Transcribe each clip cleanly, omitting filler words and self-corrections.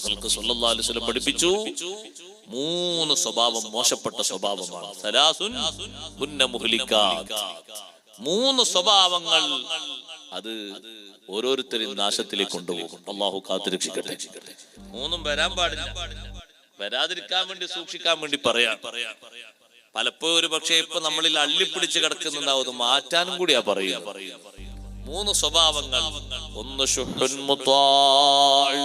അഷ്റഫുൽ ഖൽഖ് സ്വല്ലല്ലാഹു അലൈഹി വസല്ലം പഠിപ്പിച്ചു, 3 സ്വഭാവം മോശപ്പെട്ട സ്വഭാവമാണ്. സലാസുൻ ഹുന്ന മുഹ്ലികാത്ത്. 3 സ്വഭാവങ്ങൾ അത് ഓരോരുത്തരെയും നാശത്തിലേക്ക് കൊണ്ടുപോകും. അള്ളാഹു കാത്തുരക്ഷിക്കട്ടെ. 3 വരാൻ പാടില്ല. വരാതിരിക്കാൻ വേണ്ടി സൂക്ഷിക്കാൻ വേണ്ടി പറയാം. പലപ്പോഴും ഒരു പക്ഷേ ഇപ്പൊ നമ്മളിൽ അള്ളിപ്പിടിച്ച് കിടക്കുന്നുണ്ടാവും, അത് മാറ്റാനും കൂടിയാ പറയുക. 3 സ്വഭാവങ്ങൾ. ഒന്ന് ശുഹ്റുൻ മുതാഅ്,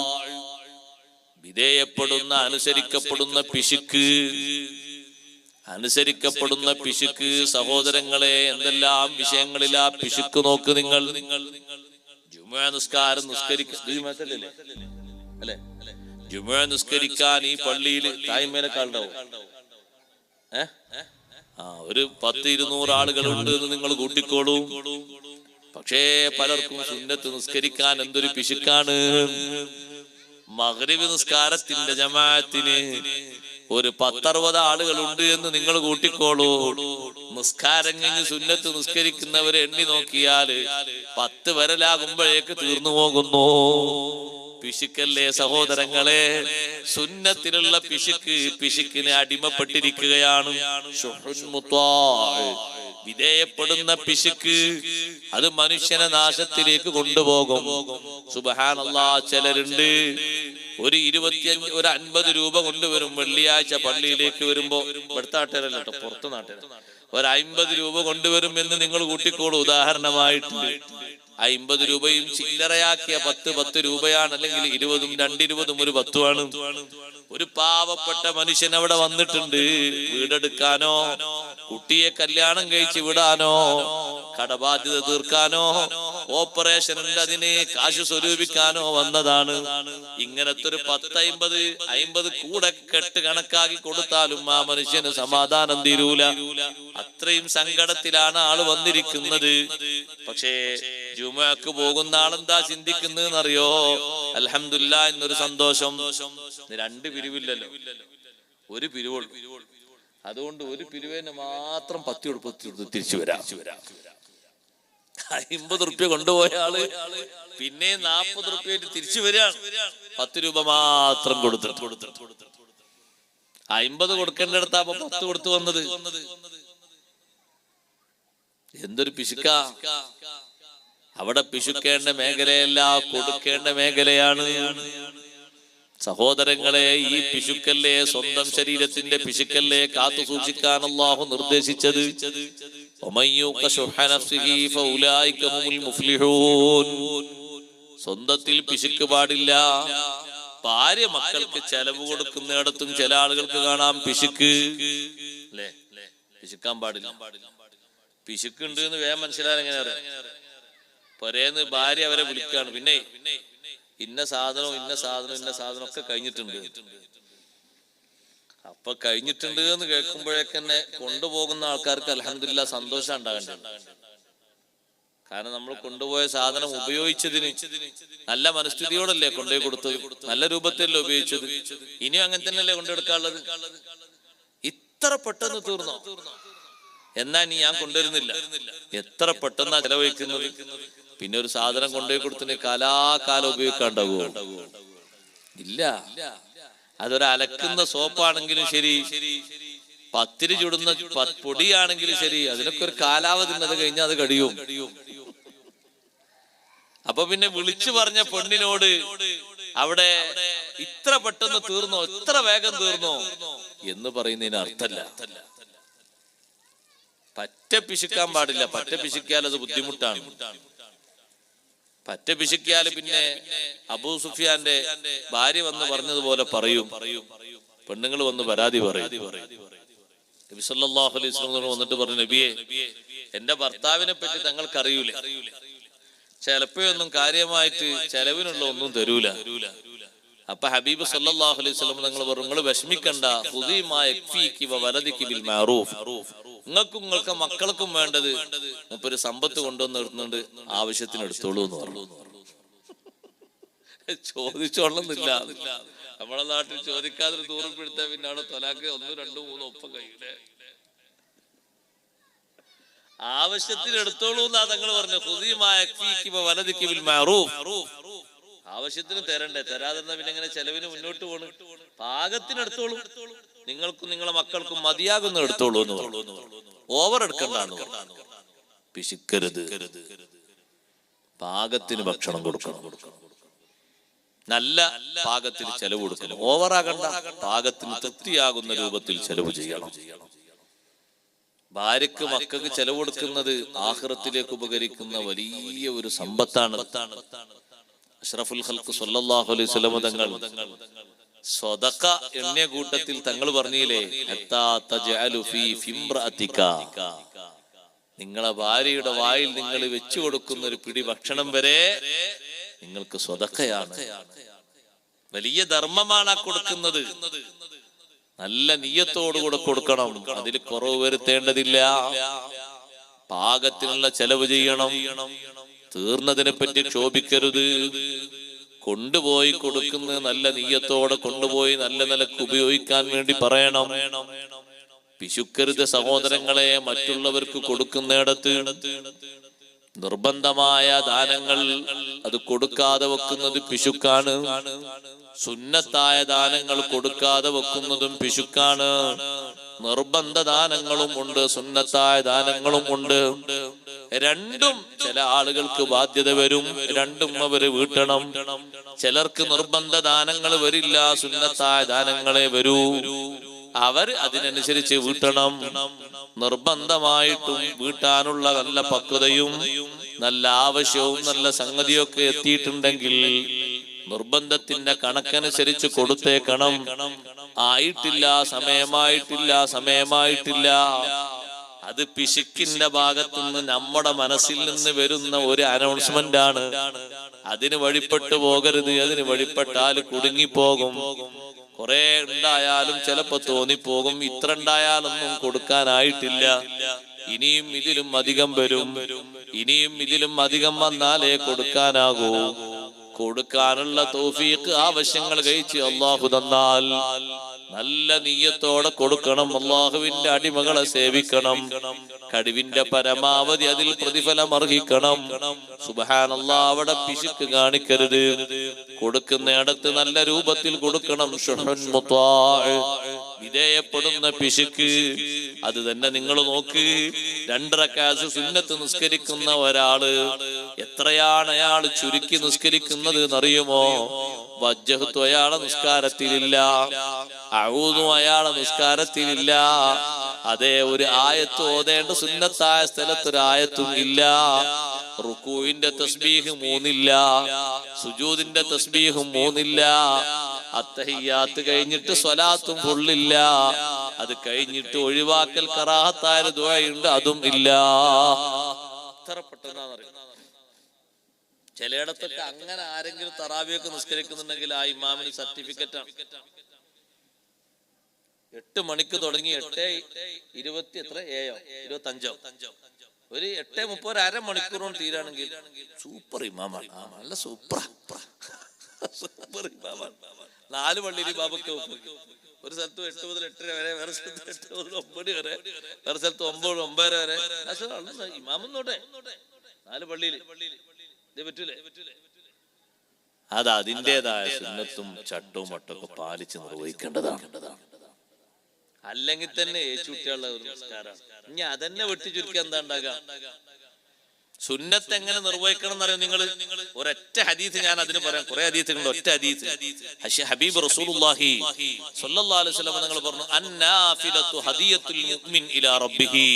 വിധേയപ്പെടുന്ന അനുസരിക്കപ്പെടുന്ന പിശുക്ക്. അനുസരിക്കപ്പെടുന്ന പിശുക്ക്. സഹോദരങ്ങളെ, എന്തെല്ലാം വിഷയങ്ങളിലാ പിശുക്ക് നോക്ക് നിങ്ങൾ. ജുമുഅ നിസ്കാരം അല്ലെ, ജുമുഅ നിസ്കരിക്കാൻ ഈ പള്ളിയിൽ തായ്മേലക്കാളുണ്ടാവും. ഒരു 10-200 ആളുകളുണ്ട് എന്ന് നിങ്ങൾ കൂട്ടിക്കോളൂ. പക്ഷേ പലർക്കും സുന്നത്ത് നിസ്കരിക്കാൻ എന്തൊരു പിശുക്കാണ്. മഗ്രിബ് നിസ്കാരത്തിന്റെ ജമാഅത്തിന് ഒരു 10-60 ആളുകളുണ്ട് എന്ന് നിങ്ങൾ കൂട്ടിക്കോളൂ. നിസ്കാരം കഴിഞ്ഞ് സുന്നത്ത് നിസ്കരിക്കുന്നവരെ എണ്ണി നോക്കിയാല് 10 വരലാകുമ്പോഴേക്ക് തീർന്നു പോകുന്നു. പിശുക്കല്ലേ സഹോദരങ്ങളെ, സുന്നത്തിലുള്ള പിശുക്കിന് അടിമപ്പെട്ടിരിക്കുകയാണ്. വിധേയപ്പെടുന്ന പിശുക്ക് അത് മനുഷ്യനെ നാശത്തിലേക്ക് കൊണ്ടുപോകും. സുബ്ഹാനല്ലാഹ്, ചിലരുണ്ട് ഒരു 50 രൂപ കൊണ്ടുവരും. വെള്ളിയാഴ്ച പള്ളിയിലേക്ക് വരുമ്പോ, ഇവിടുത്തെ നാട്ടുകാരല്ല കേട്ടോ, പുറത്ത് നാട്ടുകാർ, ഒരു 50 രൂപ കൊണ്ടുവരും എന്ന് നിങ്ങൾ കൂട്ടിക്കോളൂ. ഉദാഹരണമായിട്ട് 50 രൂപയും ചില്ലറയാക്കിയ 10 രൂപയാണ്, അല്ലെങ്കിൽ 20ഉം 220ഉം ഒരു 10ആണ്. ഒരു പാവപ്പെട്ട മനുഷ്യൻ അവിടെ വന്നിട്ടുണ്ട്. വീടെടുക്കാനോ, കുട്ടിയെ കല്യാണം കഴിച്ച് വിടാനോ, കടബാധ്യത തീർക്കാനോ, ഓപ്പറേഷൻ ഉണ്ട് അതിന് കാശ് സ്വരൂപിക്കാനോ വന്നതാണ്. ഇങ്ങനത്തെ ഒരു 10-50 കൂടെ കെട്ട് കണക്കാക്കി കൊടുത്താലും ആ മനുഷ്യന് സമാധാനം തീരൂല. അത്രയും സങ്കടത്തിലാണ് ആള് വന്നിരിക്കുന്നത്. പക്ഷേ ജുമുഅക്ക് പോകുന്ന ആളെന്താ ചിന്തിക്കുന്നറിയോ? അൽഹംദുലില്ലാഹ്, എന്നൊരു സന്തോഷം. 2 പിരിവില്ലല്ലോ, ഒരു പിരിവുള്ളൂ. അതുകൊണ്ട് ഒരു പിരിവിന് മാത്രം 10 കൊടുത്ത് തിരിച്ചു വരാം. 50 റുപ്യ കൊണ്ടുപോയ ആള് പിന്നെ 40 റുപ്യ തിരിച്ചു വരികയാണ്. 10 രൂപ മാത്രം കൊടുത്തിട്ട് 50 കൊടുക്കേണ്ടടുത്താ 10 കൊടുത്തു വന്നത്. എന്തൊരു പിശുക്ക! അവിടെ പിശുക്കേണ്ട മേഖലയല്ല, കൊടുക്കേണ്ട മേഖലയാണ്. സഹോദരങ്ങളെ, ഈ പിശുക്കല്ലേ, സ്വന്തം ശരീരത്തിന്റെ പിശുക്കല്ലേ കാത്തു സൂക്ഷിക്കാൻ അല്ലാഹു നിർദ്ദേശിച്ചത്. സ്വന്തത്തിൽ പിശുക്ക് പാടില്ല. ഭാര്യ മക്കൾക്ക് ചെലവ് കൊടുക്കുന്നിടത്തും ചില ആളുകൾക്ക് കാണാം പിശുക്ക്. അല്ലേ, പിശുക്കാൻ പാടില്ല. പിശുക്കുണ്ട് എന്ന് വേഗം മനസ്സിലായാൽ എങ്ങനെ അറിയാം? പൊരേന്ന് ഭാര്യ അവരെ വിളിക്കാണ്, പിന്നെ ഇന്ന സാധനം ഒക്കെ കഴിഞ്ഞിട്ടുണ്ട്. അപ്പൊ കഴിഞ്ഞിട്ടുണ്ട് എന്ന് കേൾക്കുമ്പോഴേക്കന്നെ കൊണ്ടുപോകുന്ന ആൾക്കാർക്ക് അൽഹംദുലില്ലാഹ് സന്തോഷം ഉണ്ടാകേണ്ടത്. കാരണം നമ്മൾ കൊണ്ടുപോയ സാധനം ഉപയോഗിച്ചതിന് നല്ല മനസ്ഥിതിയോടല്ലേ കൊണ്ടുപോയി കൊടുത്തത്, നല്ല രൂപത്തിലല്ലേ ഉപയോഗിച്ചത്. ഇനിയും അങ്ങനെ തന്നെയല്ലേ കൊണ്ടെടുക്കാനുള്ളത്. ഇത്ര പെട്ടെന്ന് തീർന്നോ? എന്നാ നീ ഞാൻ കൊണ്ടുവരുന്നില്ല. എത്ര പെട്ടെന്നാ ചെലവഴിക്കുന്നത്. പിന്നെ ഒരു സാധനം കൊണ്ടുപോയി കൊടുത്തിന് കാലാകാലം ഉപയോഗിക്കാണ്ടാവോ? ഇല്ല. അതൊരു അലക്കുന്ന സോപ്പാണെങ്കിലും ശരി, പത്തിരി ചുടുന്ന പൊടിയാണെങ്കിലും ശരി, അതിനൊക്കെ ഒരു കാലാവധി അത് കഴിഞ്ഞാൽ അത് കഴിയും. അപ്പൊ പിന്നെ വിളിച്ചു പറഞ്ഞ പെണ്ണിനോട് അവിടെ ഇത്ര പെട്ടെന്ന് തീർന്നോ, ഇത്ര വേഗം തീർന്നോ എന്ന് പറയുന്നതിന് അർത്ഥമല്ല. പറ്റ പിശുക്കാൻ പാടില്ല. പറ്റ പിശുക്കിയാൽ അത് ബുദ്ധിമുട്ടാണ്. പറ്റ പിശുക്കിയാൽ പിന്നെ അബൂ സുഫിയാന്റെ ഭാര്യ വന്ന് പറഞ്ഞതുപോലെ പറയും, പെണ്ണുങ്ങൾ വന്ന് പരാതി പറയും. നബി സല്ലല്ലാഹു അലൈഹി വസല്ലം വന്നിട്ട് പറഞ്ഞു, നബിയെ, എന്റെ ഭർത്താവിനെ പറ്റി തങ്ങൾക്കറിയൂലേ, ചിലപ്പോഴൊന്നും കാര്യമായിട്ട് ചെലവിനുള്ള ഒന്നും തരൂല. അപ്പൊ ഹബീബ് സല്ലല്ലാഹു അലൈഹി വസല്ലം തങ്ങൾ പറഞ്ഞു, നിങ്ങൾ വിഷമിക്കണ്ട, ഖുദീ മാ യക്ഫീകി വവലദികി ബിൽ മഅറൂഫ്, നിങ്ങൾക്ക് മക്കൾക്കും വേണ്ടത് ഒരു സമ്പത്ത് കൊണ്ടുവന്നിടുന്നുണ്ട്, ആവശ്യത്തിന് എടുത്തോളൂ എന്ന് പറഞ്ഞു. ചോദിച്ചോളന്നില്ല. നമ്മളെ നാട്ടിൽ ചോദിക്കാതെ ദൂരപ്പെടുത്താ പിന്നാണ് തൊലാക്ക് 1, 2, 3 ഒപ്പം കഴിയൂലേ. ആവശ്യത്തിന് എടുത്തോളൂ എന്നാ തങ്ങൾ പറഞ്ഞു. ഖുദീ മാ യക്ഫീകി വവലദികി ബിൽ മഅറൂഫ്, ആവശ്യത്തിന് തരണ്ടേ? തരാതിരുന്ന പിന്നെ ഇങ്ങനെ ചെലവിന് മുന്നോട്ട് പോണു. പാകത്തിന് എടുത്തോളൂ, നിങ്ങൾക്കും നിങ്ങളെ മക്കൾക്കും മതിയാകുന്ന എടുത്തോളൂ എന്ന് പറഞ്ഞു. ഓവർ എടുക്കണ്ടെന്ന് പറഞ്ഞു. പിശുക്കരുത്, പാകത്തിന് ഭക്ഷണം കൊടുക്കണം, നല്ല പാകത്തിന് ചെലവ് കൊടുക്കണം. ഓവറാകണ്ട, പാകത്തിന് തൃപ്തിയാകുന്ന രൂപത്തിൽ ചെലവ് ചെയ്യണം. ഭാര്യക്ക് മക്കൾക്ക് ചെലവ് കൊടുക്കുന്നത് ആഖിറത്തിലേക്ക് ഉപകരിക്കുന്ന വലിയ ഒരു സമ്പത്താണ്. അഷ്റഫുൽ ഖൽഖ് സ്വല്ലല്ലാഹു അലൈഹി വസല്ലം തങ്ങൾ സ്വദഖ എണ്ണിയ കൂട്ടത്തിൽ തങ്ങൾ പറഞ്ഞില്ലേ, ഹത്താ തജ്അലു ഫീ ഫിംറഅതിക, നിങ്ങളെ ഭാര്യയുടെ വായിൽ നിങ്ങൾ വെച്ചു കൊടുക്കുന്ന ഒരു പിടി ഭക്ഷണം വരെ നിങ്ങൾക്ക് സ്വദഖയാണ്. വലിയ ധർമ്മമാണ് ആ കൊടുക്കുന്നത്. നല്ല നിയ്യത്തോടുകൂടെ കൊടുക്കണം, അതിൽ കുറവ് വരുത്തേണ്ടതില്ല. പാകത്തിനുള്ള ചെലവ് ചെയ്യണം. തീർന്നതിനെ പറ്റി ക്ഷോഭിക്കരുത്. കൊണ്ടുപോയി കൊടുക്കുന്നത് നല്ല നിയ്യത്തോടെ കൊണ്ടുപോയി നല്ല നിലക്ക് ഉപയോഗിക്കാൻ വേണ്ടി പറയണം. പിശുക്കരുത് സഹോദരങ്ങളെ. മറ്റുള്ളവർക്ക് കൊടുക്കുന്നിടത്ത് നിർബന്ധമായ ദാനങ്ങൾ അത് കൊടുക്കാതെ വെക്കുന്നത് പിശുക്കാണ്. സുന്നത്തായ ദാനങ്ങൾ കൊടുക്കാതെ വെക്കുന്നതും പിശുക്കാണ്. നിർബന്ധ ദാനങ്ങളും ഉണ്ട്, സുന്നത്തായ ദാനങ്ങളും ഉണ്ട്. രണ്ടും ചില ആളുകൾക്ക് ബാധ്യത വരും, രണ്ടും അവര് വീട്ടണം. ചിലർക്ക് നിർബന്ധ ദാനങ്ങൾ വരില്ല, സുന്നത്തായ ദാനങ്ങളെ വരൂ. അവർ അതിനനുസരിച്ച് വീട്ടണം. നിർബന്ധമായിട്ടും വീട്ടാനുള്ള നല്ല പക്വതയും നല്ല ആവശ്യവും നല്ല സംഗതിയൊക്കെ എത്തിയിട്ടുണ്ടെങ്കിൽ നിർബന്ധത്തിന്റെ കണക്കനുസരിച്ച് കൊടുത്തേക്കണം. ആയിട്ടില്ല, സമയമായിട്ടില്ല, അത് പിശുക്കിന്റെ ഭാഗത്തുനിന്ന് നമ്മുടെ മനസ്സിൽ നിന്ന് വരുന്ന ഒരു അനൗൺസ്മെന്റ് ആണ്. അതിന് വഴിപ്പെട്ടു പോകരുത്. അതിന് വഴിപ്പെട്ടാൽ കുടുങ്ങിപ്പോകും. കുറെ ഉണ്ടായാലും ചിലപ്പോ തോന്നിപ്പോകും, ഇത്ര ഉണ്ടായാലൊന്നും കൊടുക്കാനായിട്ടില്ല, ഇനിയും ഇതിലും അധികം വരും, ഇനിയും ഇതിലും അധികം വന്നാലേ കൊടുക്കാനാകൂ. കൊടുക്കാനുള്ള തൗഫീഖ് ആവശ്യങ്ങൾ കഴിച്ച് അള്ളാഹു തന്നാൽ നല്ല നിയ്യത്തോടെ കൊടുക്കണം. അള്ളാഹുവിന്റെ അടിമകളെ സേവിക്കണം. കഴിവിന്റെ പരമാവധി അതിൽ പ്രതിഫലം അർഹിക്കണം. സുബ്ഹാനല്ലാഹ്, അവിടെ പിശുക്ക് കാണിക്കരുത്. കൊടുക്കുന്നിടത്ത് നല്ല രൂപത്തിൽ കൊടുക്കണം. ശുഹ്റുൻ മുത്താഅ്, വിധേയപ്പെടുന്ന പിശുക്ക് അത് തന്നെ. നിങ്ങൾ നോക്ക്, 2 റക്അത്ത് സുന്നത്ത് നിസ്കരിക്കുന്ന ഒരാള് എത്രയാണ് അയാൾ ചുരുക്കി നിസ്കരിക്കുന്നത് എന്നറിയുമോ? വജ്ജഹ്തു അയാളെ നിസ്കാരത്തിലില്ല, അഊദു അയാളെ നിസ്കാരത്തിലില്ല. അതേ, ഒരു ആയത്ത് ഓതേണ്ട സുന്നത്തായ സ്ഥലത്തൊരു ആയത്തും ഇല്ല. റുകൂഇന്റെ തസ്ബീഹ് 3 ഇല്ല, സുജൂദിന്റെ തസ്ബീഹ് 3 ഇല്ല. അത്തഹിയ്യാത്ത് കഴിഞ്ഞിട്ട് സ്വലാത്തും ഫുള്ളില്ല. അത് കഴിഞ്ഞിട്ട് ഒഴിവാക്കൽ കറാഹത്തായ ദുആയുണ്ട്, അതും ഇല്ല. എത്ര പെട്ടെന്നാണെന്നറിയാം. ചിലയിടത്തൊക്കെ അങ്ങനെ ആരെങ്കിലും തറാവിയൊക്കെ നിസ്കരിക്കുന്നുണ്ടെങ്കിൽ ആ ഇമാമിന് സർട്ടിഫിക്കറ്റ് ആണ്. 8 മണിക്ക് തുടങ്ങി 8:20 എത്ര 25 ഒരു 8:30 അരമണിക്കൂർ കൊണ്ട് തീരാണെങ്കിൽ സൂപ്പർ ഇമാമാണ്. നല്ല സൂപ്പർ ഇമാമാണ്. 4 പള്ളിയിൽ ഇമാമൊക്കെ ഒരു സ്ഥലത്ത് 8 മുതൽ 8:30 വരെ, വേറെ സ്ഥലത്ത് 8 മുതൽ 9 വരെ, വേറെ സ്ഥലത്ത് 9, 9:30 വരെ. ഇമാമെന്നോട്ടെ 4 പള്ളിയിൽ ഇത് പറ്റൂലേ? അത് അതിൻ്റെതായ സുന്നത്തും ചട്ടവും മട്ടൊക്കെ പാലിച്ച് നിർവഹിക്കേണ്ടതാണ്. അല്ലെങ്കിൽ തന്നെ ഏച്ചുട്ടിയുള്ള ഒരു നിസ്കാരമാണ്. ഇനി അതന്നെ വെട്ടി ചുരുക്കി എന്താ ഉണ്ടാകുക? സുന്നത്ത് എങ്ങനെ നിർവഹിക്കണം എന്നറിയാം നിങ്ങൾ? ഒരൊറ്റ ഹദീസ് ഞാൻ അതിന് പറയാം. കുറെ ഹദീസുകളുണ്ട്. ഒറ്റ ഹദീസ് ഹബീബ് റസൂലുള്ളാഹി സ്വല്ലല്ലാഹു അലൈഹി വസല്ലം നിങ്ങൾ പറഞ്ഞു, അന്നാഫിലത്തു ഹദിയത്തുൽ മുഅ്മിൻ ഇലാ റബ്ബിഹി.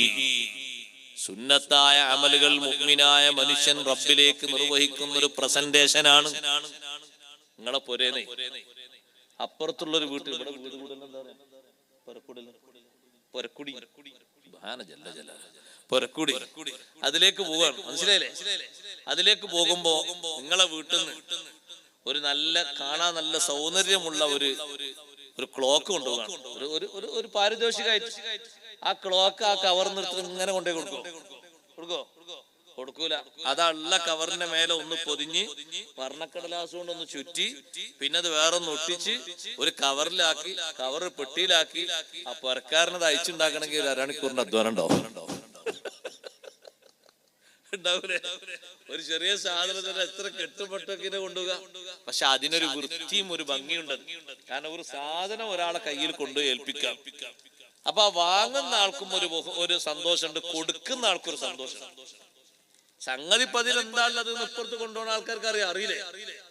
സുന്നത്തായ അമലുകൾ മുഅ്മിനായ മനുഷ്യൻ റബ്ബിലേക്ക് നിർവഹിക്കുന്ന ഒരു പ്രസന്റേഷൻ ആണ്. നിങ്ങളെ പൊരേനെ അപ്പുറത്തുള്ളൊരു വീട്ടിൽ, ഇവിടെ വീട് കൂടൽ എന്താ പറയാ, പൊരക്കുടി, അതിലേക്ക് പോവാണ്. മനസ്സിലായില്ലേ? അതിലേക്ക് പോകുമ്പോ നിങ്ങളെ വീട്ടിൽ നിന്ന് ഒരു നല്ല കാണാൻ നല്ല സൗന്ദര്യമുള്ള ഒരു ക്ലോക്ക് കൊണ്ടുപോകാണ്. ഒരു പാരിതോഷികമായിട്ട് ആ ക്ലോക്ക് ആ കവർന്നെടുത്ത് ഇങ്ങനെ കൊണ്ടേ കൊടുക്കൂല. അതുള്ള കവറിന്റെ മേലെ ഒന്ന് പൊതിഞ്ഞ് വർണ്ണക്കടലാസ് കൊണ്ടൊന്ന് ചുറ്റി, പിന്നെ അത് വേറൊന്ന് ഒട്ടിച്ച് ഒരു കവറിലാക്കി, കവർ പെട്ടിയിലാക്കി ആ പുരക്കാരനത് അയച്ചുണ്ടാക്കണമെങ്കിൽ 1 അരമണിക്കൂറിന്റെ അധ്വാനം ഉണ്ടാവും. ഉണ്ടാവൂലേ? ഒരു ചെറിയ സാധനത്തിന് എത്ര കെട്ടുപൊട്ടൊക്കെ കൊണ്ടുപോകുക. പക്ഷെ അതിനൊരു വൃത്തിയും ഒരു ഭംഗിയുണ്ട്. കാരണം ഒരു സാധനം ഒരാളെ കയ്യിൽ കൊണ്ടുപോയി ഏൽപ്പിക്കാം. അപ്പൊ വാങ്ങുന്ന ആൾക്കും ഒരു സന്തോഷമുണ്ട്, കൊടുക്കുന്ന ആൾക്കൊരു സന്തോഷം. സംഗതി പതിൽ എന്താണത് ഇപ്പുറത്ത് കൊണ്ടുപോകുന്ന ആൾക്കാർക്ക് അറിയില്ലേ?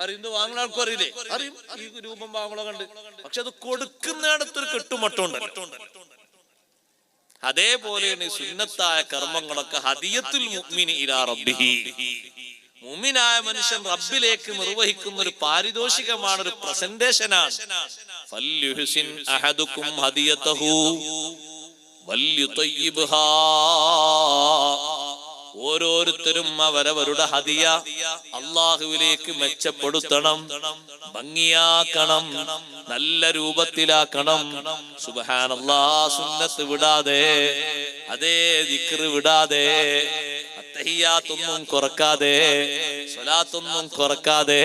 അറിയുന്നത് വാങ്ങുന്ന ആൾക്കും അറിയില്ലേ? അറിയും, ഈ രൂപം വാങ്ങണോ കണ്ട്. പക്ഷെ അത് കൊടുക്കുന്നിടത്തൊരു കെട്ടുമട്ടുണ്ട്. അതേപോലെയാണ് ഈ സുന്നത്തായ കർമ്മങ്ങളൊക്കെ ഹദിയത്തുൽ മുഅ്മിനി ഇലാ റബ്ബിഹി. മുഅ്മിനായ മനുഷ്യൻ റബ്ബിലേക്ക് നിർവഹിക്കുന്ന ഒരു പാരിതോഷികമാണ്, ഒരു പ്രസന്റേഷനാണ്. ഫൽയുഹ്സിൻ അഹദുക്കും ഹദിയതഹു വൽയുതയ്യിബ്ഹാ. ഓരോരുത്തരും അവരവരുടെ ഹദിയ അല്ലാഹുവിലേക്ക് മെച്ചപ്പെടുത്തണം, ഭംഗിയാക്കണം, നല്ല രൂപത്തിലാക്കണം. സുബ്ഹാനല്ലാഹ്. സുന്നത്ത് വിടാതെ, അതേ ദിക്ർ വിടാതെ, തഹിയ്യാത്തൊന്നും കുറക്കാതെ, സ്വലാത്തൊന്നും കുറക്കാതെ,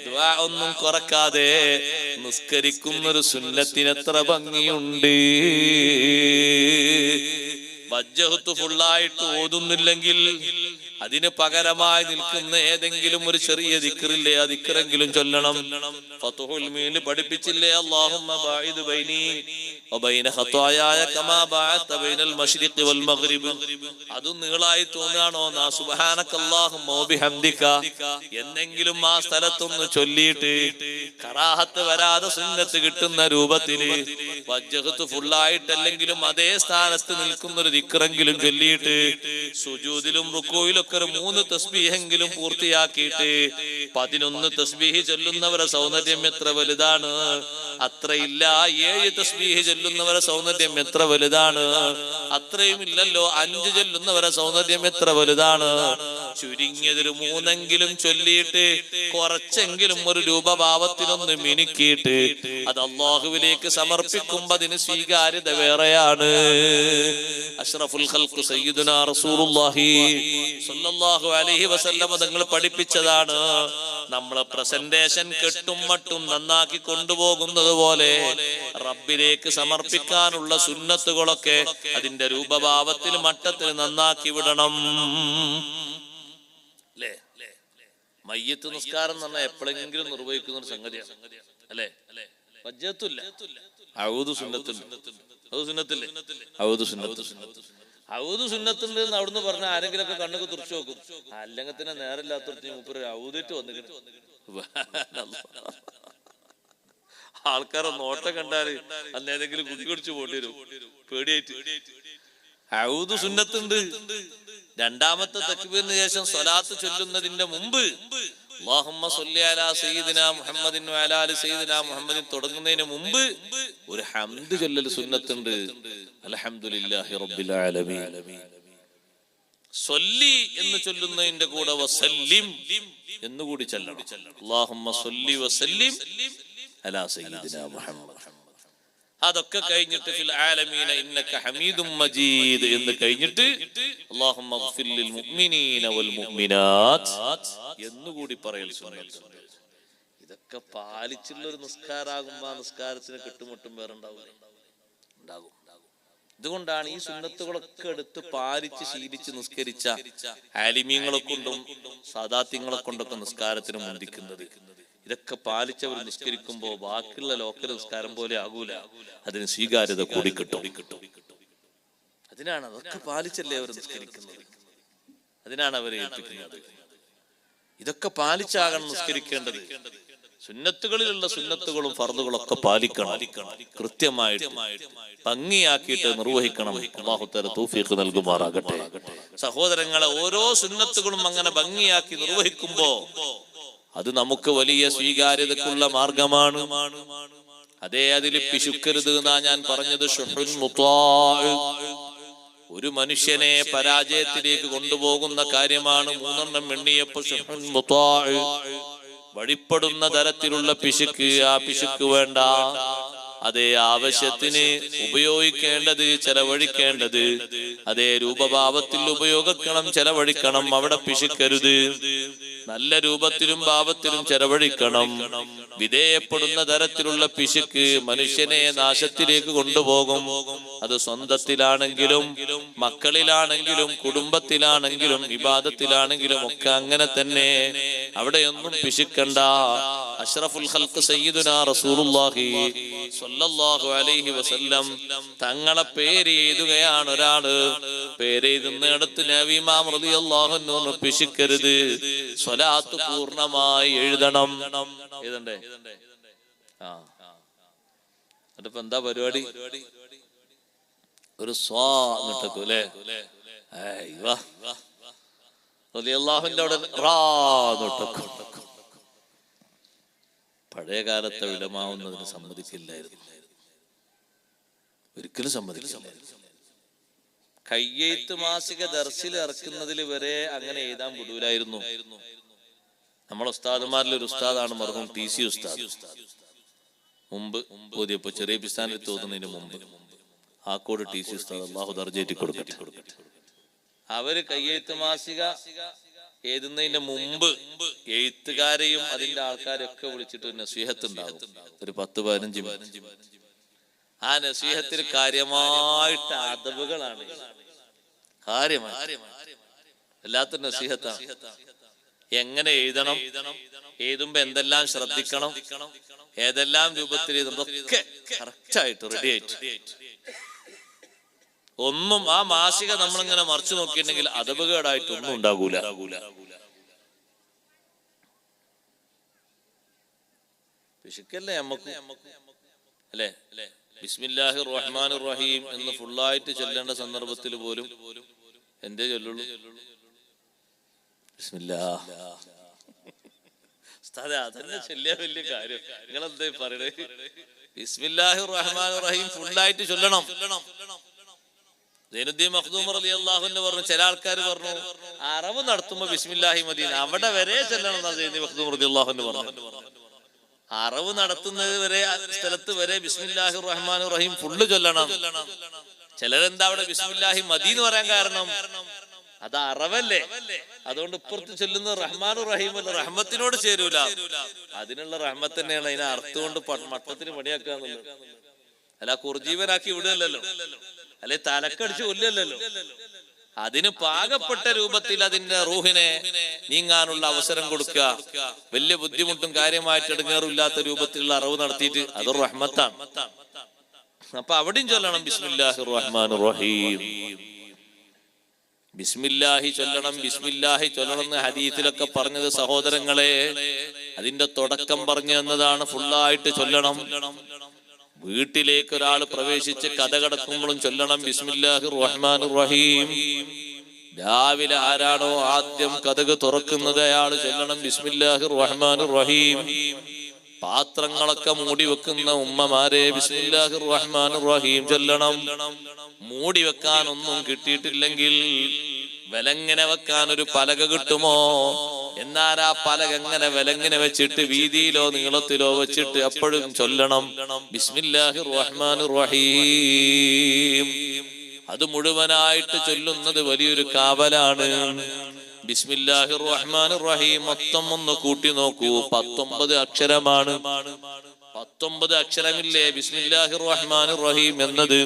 ദുആ ഒന്നും കുറക്കാതെ നിസ്കരിക്കുന്നൊരു സുന്നത്തിന് എത്ര ഭംഗിയുണ്ട്. വജ്ജഹത്ത് ഫുള്ളായിട്ട് ഓതുന്നില്ലെങ്കിൽ അതിന് പകരമായി നിൽക്കുന്ന ഏതെങ്കിലും ഒരു ചെറിയ ദിക്റില്ലേ, ആ ദിക്റെങ്കിലും ചൊല്ലണം. ഫത്ഹുൽ മീൻ പഠിപ്പിച്ചില്ലേ, അല്ലാഹുമ്മ ബഅദ് ബൈനി വബൈന ഖതായായ കമാ ബഅദത ബൈനൽ മശ്രിഖി വൽ മഗ്രിബ്. അത് നീളായി തോന്നാണോ, നാ സുബ്ഹാനകല്ലാഹുമ്മ വബിഹംദിക എന്നെങ്കിലും ആ സ്ഥലത്തൊന്ന് ചൊല്ലിയിട്ട് കറാഹത്ത് വരാതെ സുന്നത്ത് കിട്ടുന്ന രൂപത്തില് വജ്ജഹത്ത് ഫുള്ളായിട്ടല്ലെങ്കിലും അതേ സ്ഥാനത്ത് നിൽക്കുന്ന ഒരു ദിക്റെങ്കിലും ചൊല്ലിയിട്ട് സുജൂദിലും റുകൂയിലും ഒരു 3 തസ്ബീഹെങ്കിലും പൂർത്തിയാക്കിയിട്ട് 11 തസ്ബീഹ് ചൊല്ലുന്നവരെ സൗന്ദര്യം എത്ര വലുതാണ്. അത്രയില്ല 7 തസ്ബീഹ് ചൊല്ലുന്നവരെ സൗന്ദര്യം എത്ര വലുതാണ്. അത്രയും ഇല്ലല്ലോ 5 ചൊല്ലുന്നവരെ സൗന്ദര്യം എത്ര വലുതാണ്. ചുരുങ്ങിയതൊരു 3എങ്കിലും ചൊല്ലിയിട്ട് കുറച്ചെങ്കിലും ഒരു രൂപഭാവത്തിനൊന്ന് മിനുക്കിയിട്ട് അത് അല്ലാഹുവിലേക്ക് സമർപ്പിക്കുമ്പോ അതിന് സ്വീകാര്യത വേറെയാണ്. അഷ്റഫുൽ ഖൽഖ് സയ്യിദുനാ റസൂലുള്ളാഹി സ്വല്ലല്ലാഹു അലൈഹി വസല്ലം തങ്ങൾ പഠിപ്പിച്ചതാണ്, നമ്മളെ പ്രസന്റേഷൻ കെട്ടും മട്ടും നന്നാക്കി കൊണ്ടുപോകുന്നത് പോലെ റബ്ബിലേക്ക് സമർപ്പിക്കാനുള്ള സുന്നത്തുകളൊക്കെ അതിന്റെ രൂപഭാവത്തിൽ മട്ടത്തിൽ നന്നാക്കി വിടണം. അല്ലേ? മയ്യത്ത് നിസ്കാരം എന്ന് പറഞ്ഞാൽ എപ്പോഴെങ്കിലും നിർവഹിക്കുന്ന ഒരു സംഗതിയാണ് അല്ലേ? വജ്ജത്തുല്ല, ഔദു സുന്നത്തുണ്ട്. അത് സുന്നത്തില്ലേ? ഔദു സുന്നത്ത്. ഔദ് സുന്നത്തുണ്ട് എന്ന് അവിടുന്ന് പറഞ്ഞാൽ ആരെങ്കിലും ഒക്കെ കണ്ണൊക്കെ തുറച്ചു നോക്കും. അല്ലെങ്കിൽ തന്നെ നേരമില്ലാത്ത മൂപ്പര് ഔദിട്ട് വന്നിട്ട് ആൾക്കാരെ നോട്ടം കണ്ടാല് അന്ന് ഏതെങ്കിലും കുത്തി കുടിച്ചു പോണ്ടി വരും പേടിയായിട്ട്. ഔദ് സുന്നത്തുണ്ട്. രണ്ടാമത്തെ തക്ബീറിന് ശേഷം സ്വലാത്ത് ചൊല്ലുന്നതിന്റെ മുമ്പ് അല്ലാഹുമ്മ സ്വല്ലി അലാ സയ്യിദിനാ മുഹമ്മദിൻ വഅലാ ആലി സയ്യിദിനാ മുഹമ്മദിൻ തുടങ്ങുന്നതിന് മുമ്പ് ഒരു ഹംദ് ചൊല്ലൽ സുന്നത്തുണ്ട്. അൽഹംദുലില്ലാഹി റബ്ബിൽ ആലമീൻ. സ്വല്ലി എന്ന് ചൊല്ലുന്നതിന്റെ കൂടെ വസല്ലിം എന്നുകൂടി ചൊല്ലണം. അല്ലാഹുമ്മ സ്വല്ലി വസല്ലിം അലാ സയ്യിദിനാ മുഹമ്മദ്. അതൊക്കെ കഴിഞ്ഞിട്ട് ഫിൽ ആലമീന ഇന്നക ഹമീദും മജീദ് എന്ന് കഴിഞ്ഞിട്ട് അല്ലാഹുമ്മ ഗ്ഫിർ ലിൽ മുഅ്മിനീന വൽ മുഅ്മിനാത്ത് എന്നുകൂടി പറയൽ സുന്നത്തുണ്ട്. ഇതൊക്കെ പാലിച്ചുള്ള ഒരു നിസ്കാരാകുമ്പോ ആ നിസ്കാരത്തിന് കെട്ടുമുട്ടും വേറെ ഉണ്ടാകും. ഇതുകൊണ്ടാണ് ഈ സുന്നത്തുകളൊക്കെ എടുത്ത് പാലിച്ച് ശീലിച്ച് നിസ്കരിച്ച ആലിമീങ്ങളെ കൊണ്ടും സാദാത്യങ്ങളെ കൊണ്ടൊക്കെ നിസ്കാരത്തിന് മുന്തിക്കുന്നത്. ഇതൊക്കെ പാലിച്ചവർ നിസ്കരിക്കുമ്പോ ബാക്കിയുള്ള ലോക്കൽ നിസ്കാരം പോലെ ആകൂല, അതിന് സ്വീകാര്യത കൂടി കിട്ടും. അതിനാണ് അതൊക്കെ പാലിച്ചല്ലേ അവർ നിസ്കരിക്കുന്നത്, അതിനാണ് അവരെ ഏൽപ്പിക്കുന്നത്. ഇതൊക്കെ പാലിച്ചാകണം നിസ്കരിക്കേണ്ടത്. സുന്നത്തുകളിലുള്ള സുന്നത്തുകളും ഫർദുകളൊക്കെ പാലിക്കണം, കൃത്യമായിട്ട് ഭംഗിയാക്കിയിട്ട് നിർവഹിക്കണം. അല്ലാഹു തആല തൗഫീഖ് നൽകുമാറാകട്ടെ. സഹോദരങ്ങളെ, ഓരോ സുന്നത്തുകളും അങ്ങനെ ഭംഗിയാക്കി നിർവഹിക്കുമ്പോ അത് നമുക്ക് വലിയ സ്വീകാര്യതക്കുള്ള മാർഗമാണ്. അതേ, അതിൽ പിശുക്കരുത് എന്നാ ഞാൻ പറഞ്ഞത്. ഷുഹുൻ മുത്താഅ് ഒരു മനുഷ്യനെ പരാജയത്തിലേക്ക് കൊണ്ടുപോകുന്ന കാര്യമാണ്. 3 എണ്ണിയപ്പോൾ ഷുഹുൻ മുത്താഅ് വഴിപ്പെടുന്ന തരത്തിലുള്ള പിശുക്ക്, ആ പിശുക്ക് വേണ്ട. അതേ, ആവശ്യത്തിന് ഉപയോഗിക്കേണ്ടത് ചെലവഴിക്കേണ്ടത് അതേ രൂപഭാവത്തിൽ ഉപയോഗിക്കണം, ചെലവഴിക്കണം. അവിടെ പിശുക്കരുത്. നല്ല രൂപത്തിലും ഭാവത്തിലും ചെലവഴിക്കണം. വിധേയപ്പെടുന്ന തരത്തിലുള്ള പിശുക്ക് മനുഷ്യനെ നാശത്തിലേക്ക് കൊണ്ടുപോകും. അത് സ്വന്തത്തിലാണെങ്കിലും മക്കളിലാണെങ്കിലും കുടുംബത്തിലാണെങ്കിലും ഇബാദത്തിലാണെങ്കിലും ഒക്കെ അങ്ങനെ തന്നെ. അവിടെയൊന്നും പിശുക്കണ്ട. അഷ്റഫുൽ ഖൽഖ് സയ്യിദുനാ റസൂലുള്ളാഹി സ്വല്ലല്ലാഹു അലൈഹി വസല്ലം തങ്ങളെ പേര് എഴുതുകയാണ്. ഒരാള് പേരെഴുതുന്നിടത്ത് നബി ഇമാം റളിയല്ലാഹു അൻഹു പിശുക്കരുത്, സ്വലാത്ത് പൂർണ്ണമായി എഴുതണം. എഴുതണ്ടേ? എന്നിട്ടിപ്പോ എന്താ പരിപാടി? ഒരു സ്വാ എന്നിട്ടേക്കും അല്ലേ? റളിയല്ലാഹുവിന്റെ അവിടെ റാ എന്നിട്ടേക്കും. പഴയ കാലത്തെ വിലമാവുന്നതിന് സമ്മതിക്കില്ലായിരുന്നു, ഒരിക്കലും സമ്മതിക്കില്ലായിരുന്നു. കയ്യെഴുത്ത് മാസിക ദർസിൽ ഇറക്കുന്നതിൽ വരെ അങ്ങനെ എഴുതാൻ വിടൂലായിരുന്നു. നമ്മളെ ഉസ്താദുമാരിൽ ഒരു ഉസ്താദാണ് മർഹൂം TC ഉസ്താദ്. മുമ്പ് ഓതിയപ്പോ ചെറിയ പിസ്ഥാനിൽ തോന്നുന്നതിന് മുമ്പ് ആക്കോട് TC ഉസ്താദ്, അള്ളാഹു ദർജയേറ്റി കൊടുക്കട്ടെ. അവര് കയ്യെഴുത്ത് മാസിക എഴുതുന്നതിന്റെ മുമ്പ് എഴുത്തുകാരെയും അതിന്റെ ആൾക്കാരെയൊക്കെ വിളിച്ചിട്ട് നസീഹത്ത് ഉണ്ടാകും, ഒരു 10-15 മിനിറ്റ്. ആ നസീഹത്തിൽ കാര്യമായിട്ട് അദബുകളാണ്, കാര്യമായി വല്ലാത്തൊരു നസീഹത്താണ്. എങ്ങനെ എഴുതണം, എഴുതുമ്പോ എന്തെല്ലാം ശ്രദ്ധിക്കണം, ഏതെല്ലാം രൂപത്തിൽ എഴുതുന്നതൊക്കെ കറക്റ്റായിട്ട് റെഡി ആയിട്ട്. ഒന്നും ആ മാസിക നമ്മളിങ്ങനെ മറിച്ചു നോക്കിയിട്ടുണ്ടെങ്കിൽ അദബുകേടായിട്ടൊന്നും ഉണ്ടാകൂല. പിശുക്കല്ലേ നമുക്ക് അല്ലേ? ബിസ്മില്ലാഹിർ റഹ്മാനിർ റഹീം എന്ന് ഫുള്ളായിട്ട് ചൊല്ലേണ്ട സന്ദർഭത്തിൽ പോലും എന്തേ ചൊല്ലുള്ളൂ? ബിസ്മില്ലാഹ്. അതന്നെ ചൊല്ലിയ വലിയ കാര്യം. നിങ്ങൾ എന്താ പറയണേ? ബിസ്മില്ലാഹിർ റഹ്മാനിർ റഹീം ഫുള്ളായിട്ട് ചൊല്ലണം. സൈനുദ്ദീൻ മഖ്ദൂം റളിയല്ലാഹു അൻഹു പറഞ്ഞു, ചില ആൾക്കാർ പറഞ്ഞു അറവ് നടത്തുമ്പോ ബിസ്മില്ലാഹി മദീന അവിടെ വരെ ചെല്ലണം എന്നാണ് സൈനുദ്ദീൻ മഖ്ദൂം റളിയല്ലാഹു അൻഹു പറഞ്ഞു. അറവ് നടത്തുന്നത് വരെ സ്ഥലത്ത് വരെ ബിസ്മില്ലാഹിർ റഹ്മാനിർ റഹീം ഫുള്ള് ചൊല്ലണം. ചിലരെന്താ അവിടെ ബിസ്മില്ലാഹി മദീന എന്ന് പറയാൻ കാരണം അത് അറവല്ലേ, അതുകൊണ്ട് ഇപ്പുറത്ത് ചൊല്ലുന്ന റഹ്മാനുർ റഹീം അല്ല, റഹ്മത്തിനോട് ചേരൂല. അതിനുള്ള റഹ്മത്ത് തന്നെയാണ്. അതിനെ അർത്ഥം കൊണ്ട് മട്ടത്തിന് പണിയാക്കുക എന്നുള്ളത്. അല്ല കുർജീവനാക്കി വിടുകയല്ലോ, അല്ലെ തലക്കടിച്ച് കൊല്ലല്ലോ. അതിന് പാകപ്പെട്ട രൂപത്തിൽ അതിന്റെ റൂഹിനെ നീങ്ങാനുള്ള അവസരം കൊടുക്കുക. വലിയ ബുദ്ധിമുട്ടും കാര്യമായിട്ട് ഇടങ്ങേറില്ലാത്ത രൂപത്തിലുള്ള അറിവ് നടത്തിയിട്ട് അതൊരു റഹ്മത്താണ്. അപ്പൊ അവിടെയും ചൊല്ലണം ബിസ്മില്ലാഹിർ റഹ്മാനിർ റഹീം. ബിസ്മില്ലാഹി ചൊല്ലണം, ബിസ്മില്ലാഹി ചൊല്ലണം എന്ന് ഹദീസിലൊക്കെ പറഞ്ഞത് സഹോദരങ്ങളെ. അതിന്റെ തുടക്കം പറഞ്ഞു തന്നതാണ്. ഫുള്ളായിട്ട് ചൊല്ലണം. വീട്ടിലേക്ക് ഒരാൾ പ്രവേശിച്ച് കഥ കടക്കുമ്പോഴും ചൊല്ലണം ബിസ്മില്ലാഹിർ റഹ്മാനിർ റഹീം. രാവിലെ ആരാണോ ആദ്യം കതക് തുറക്കുന്നത് അയാൾ ചൊല്ലണം ബിസ്മില്ലാഹിർ റഹ്മാനിർ റഹീം. പാത്രങ്ങളൊക്കെ മൂടി വെക്കുന്ന ഉമ്മമാരെ ബിസ്മില്ലാഹിർ റഹ്മാനിർ റഹീം ചൊല്ലണം. മൂടി വെക്കാൻ ഒന്നും കിട്ടിയിട്ടില്ലെങ്കിൽ വിലങ്ങനെ വെക്കാൻ ഒരു പലക കിട്ടുമോ? എന്നാൽ ആ പലക എങ്ങനെ വിലങ്ങനെ വെച്ചിട്ട് വീതിയിലോ നീളത്തിലോ വെച്ചിട്ട് അപ്പോഴും ചൊല്ലണം ബിസ്മില്ലാഹിർ റഹ്മാനിർ റഹീം. അത് മുഴുവനായിട്ട് ചൊല്ലുന്നത് വലിയൊരു കാവലാണ്. ബിസ്മില്ലാഹിർ റഹ്മാനിർ റഹീം മൊത്തം ഒന്ന് കൂട്ടി നോക്കൂ, 19 അക്ഷരമാണ്. 19 അക്ഷരമില്ലേ ബിസ്മില്ലാഹിർ റഹ്മാനിർ റഹീം എന്നത്?